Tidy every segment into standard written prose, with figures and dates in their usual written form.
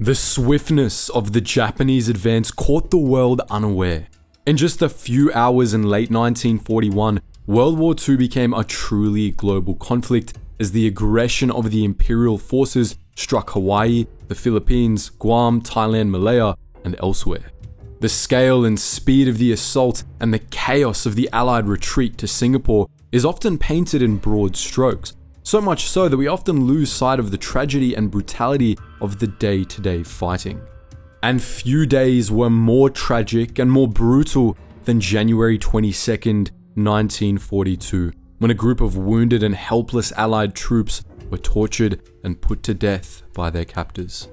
The swiftness of the Japanese advance caught the world unaware. In just a few hours in late 1941, World War II became a truly global conflict as the aggression of the Imperial forces struck Hawaii, the Philippines, Guam, Thailand, Malaya, and elsewhere. The scale and speed of the assault and the chaos of the Allied retreat to Singapore is often painted in broad strokes, so much so that we often lose sight of the tragedy and brutality of the day-to-day fighting. And few days were more tragic and more brutal than January 22nd, 1942, when a group of wounded and helpless Allied troops were tortured and put to death by their captors.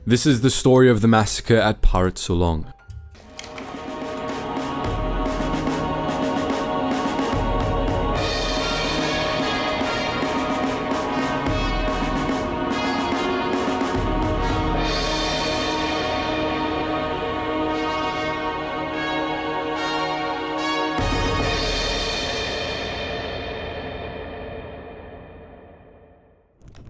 This is the story of the massacre at Parit Sulong.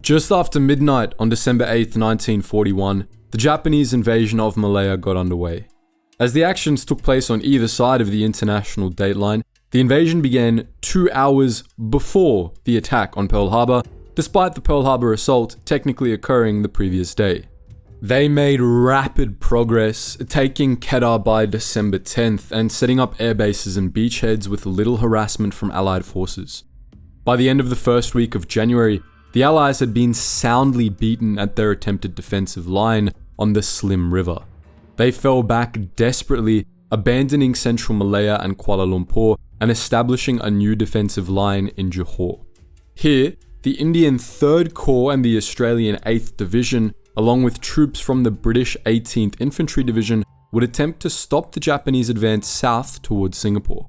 Just after midnight on December 8th, 1941, the Japanese invasion of Malaya got underway. As the actions took place on either side of the international dateline, the invasion began 2 hours before the attack on Pearl Harbor, despite the Pearl Harbor assault technically occurring the previous day. They made rapid progress, taking Kedah by December 10th and setting up air bases and beachheads with little harassment from Allied forces. By the end of the first week of January, the Allies had been soundly beaten at their attempted defensive line on the Slim River. They fell back desperately, abandoning central Malaya and Kuala Lumpur and establishing a new defensive line in Johor. Here, the Indian 3rd Corps and the Australian 8th Division, along with troops from the British 18th Infantry Division, would attempt to stop the Japanese advance south towards Singapore.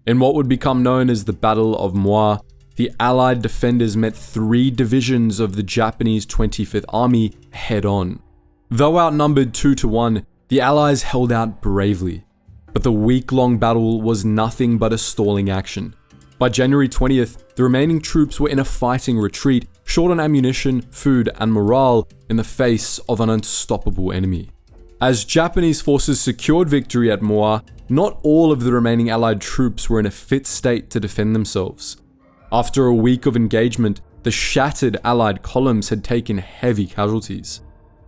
In what would become known as the Battle of Muar, the Allied defenders met 3 divisions of the Japanese 25th Army head-on. Though outnumbered 2-1, the Allies held out bravely. But the week-long battle was nothing but a stalling action. By January 20th, the remaining troops were in a fighting retreat, short on ammunition, food, and morale in the face of an unstoppable enemy. As Japanese forces secured victory at Muar, not all of the remaining Allied troops were in a fit state to defend themselves. After a week of engagement, the shattered Allied columns had taken heavy casualties.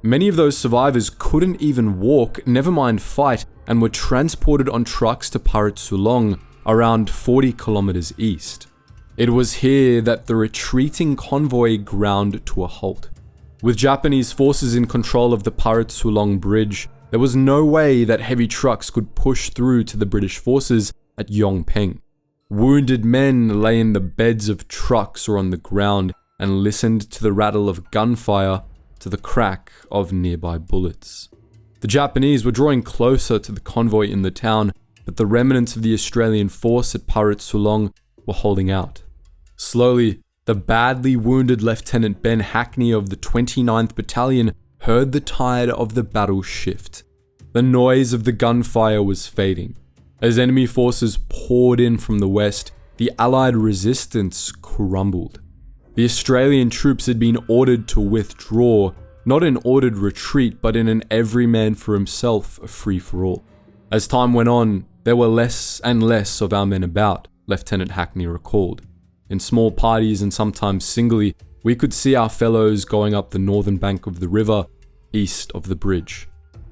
Many of those survivors couldn't even walk, never mind fight, and were transported on trucks to Parit Sulong, around 40 kilometers east. It was here that the retreating convoy ground to a halt. With Japanese forces in control of the Parit Sulong Bridge, there was no way that heavy trucks could push through to the British forces at Yongpeng. Wounded men lay in the beds of trucks or on the ground and listened to the rattle of gunfire, to the crack of nearby bullets. The Japanese were drawing closer to the convoy in the town, but the remnants of the Australian force at Parit Sulong were holding out. Slowly, the badly wounded Lieutenant Ben Hackney of the 29th Battalion heard the tide of the battle shift. The noise of the gunfire was fading. As enemy forces poured in from the west, the Allied resistance crumbled. The Australian troops had been ordered to withdraw, not in ordered retreat, but in an every man for himself free-for-all. As time went on, there were less and less of our men about, Lieutenant Hackney recalled. In small parties and sometimes singly, we could see our fellows going up the northern bank of the river, east of the bridge.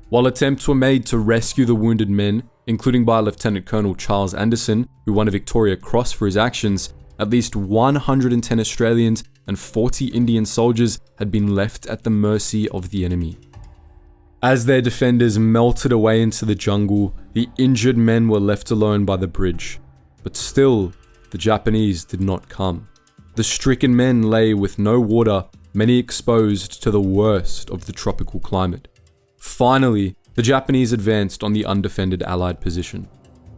While attempts were made to rescue the wounded men, including by Lieutenant Colonel Charles Anderson, who won a Victoria Cross for his actions, at least 110 Australians and 40 Indian soldiers had been left at the mercy of the enemy. As their defenders melted away into the jungle, the injured men were left alone by the bridge. But still, the Japanese did not come. The stricken men lay with no water, many exposed to the worst of the tropical climate. Finally, the Japanese advanced on the undefended Allied position.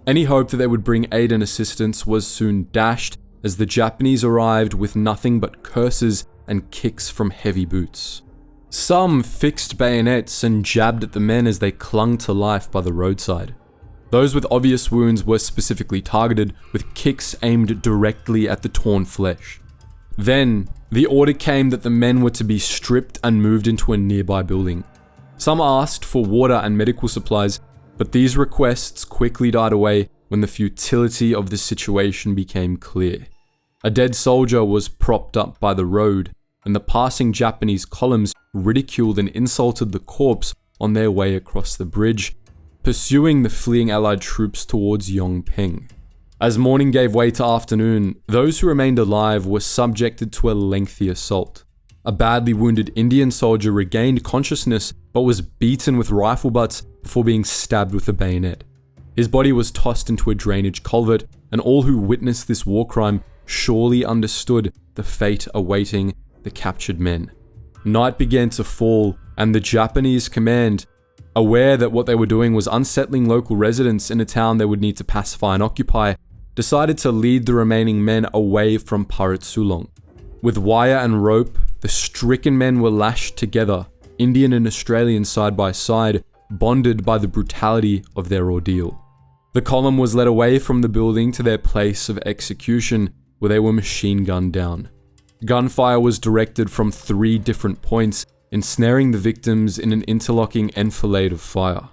Any hope that they would bring aid and assistance was soon dashed as the Japanese arrived with nothing but curses and kicks from heavy boots. Some fixed bayonets and jabbed at the men as they clung to life by the roadside. Those with obvious wounds were specifically targeted, with kicks aimed directly at the torn flesh. Then, the order came that the men were to be stripped and moved into a nearby building. Some asked for water and medical supplies, but these requests quickly died away when the futility of the situation became clear. A dead soldier was propped up by the road, and the passing Japanese columns ridiculed and insulted the corpse on their way across the bridge, pursuing the fleeing Allied troops towards Yongping. As morning gave way to afternoon, those who remained alive were subjected to a lengthy assault. A badly wounded Indian soldier regained consciousness but was beaten with rifle butts before being stabbed with a bayonet. His body was tossed into a drainage culvert, and all who witnessed this war crime surely understood the fate awaiting the captured men. Night began to fall, and the Japanese command, aware that what they were doing was unsettling local residents in a town they would need to pacify and occupy, decided to lead the remaining men away from Parit Sulong. With wire and rope, the stricken men were lashed together, Indian and Australian side by side, bonded by the brutality of their ordeal. The column was led away from the building to their place of execution, where they were machine gunned down. Gunfire was directed from 3 different points, ensnaring the victims in an interlocking enfilade of fire.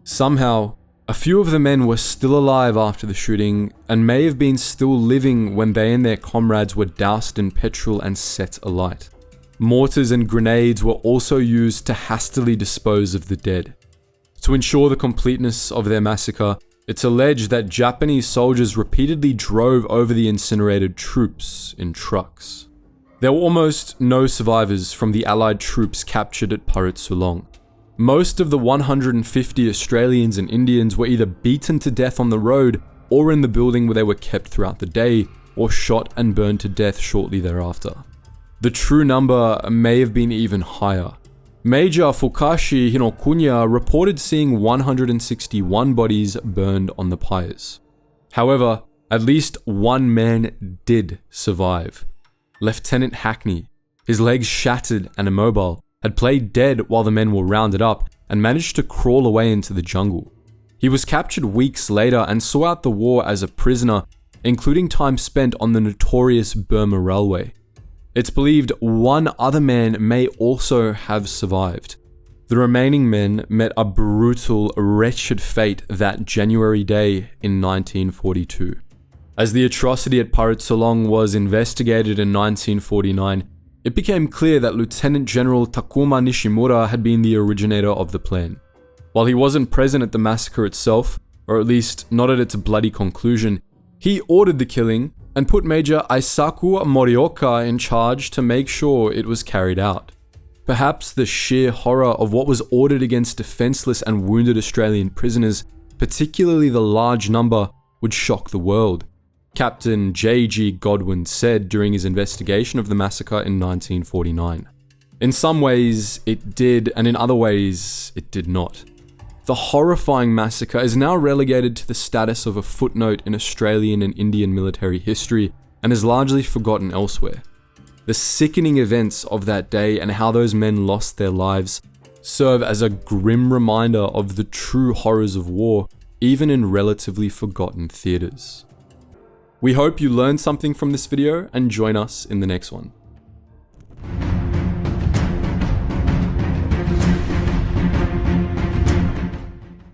Somehow, a few of the men were still alive after the shooting, and may have been still living when they and their comrades were doused in petrol and set alight. Mortars and grenades were also used to hastily dispose of the dead. To ensure the completeness of their massacre, it's alleged that Japanese soldiers repeatedly drove over the incinerated troops in trucks. There were almost no survivors from the Allied troops captured at Parit Sulong. Most of the 150 Australians and Indians were either beaten to death on the road or in the building where they were kept throughout the day, or shot and burned to death shortly thereafter. The true number may have been even higher. Major Fukashi Hinokunya reported seeing 161 bodies burned on the pyres. However, at least one man did survive. Lieutenant Hackney, his legs shattered and immobile, had played dead while the men were rounded up and managed to crawl away into the jungle. He was captured weeks later and saw out the war as a prisoner, including time spent on the notorious Burma Railway. It's believed one other man may also have survived. The remaining men met a brutal, wretched fate that January day in 1942. As the atrocity at Parit Sulong was investigated in 1949, it became clear that Lieutenant General Takuma Nishimura had been the originator of the plan. While he wasn't present at the massacre itself, or at least not at its bloody conclusion, he ordered the killing and put Major Aisaku Morioka in charge to make sure it was carried out. Perhaps the sheer horror of what was ordered against defenseless and wounded Australian prisoners, particularly the large number, would shock the world. Captain J.G. Godwin said during his investigation of the massacre in 1949. In some ways, it did, and in other ways, it did not. The horrifying massacre is now relegated to the status of a footnote in Australian and Indian military history and is largely forgotten elsewhere. The sickening events of that day and how those men lost their lives serve as a grim reminder of the true horrors of war, even in relatively forgotten theaters. We hope you learned something from this video and join us in the next one.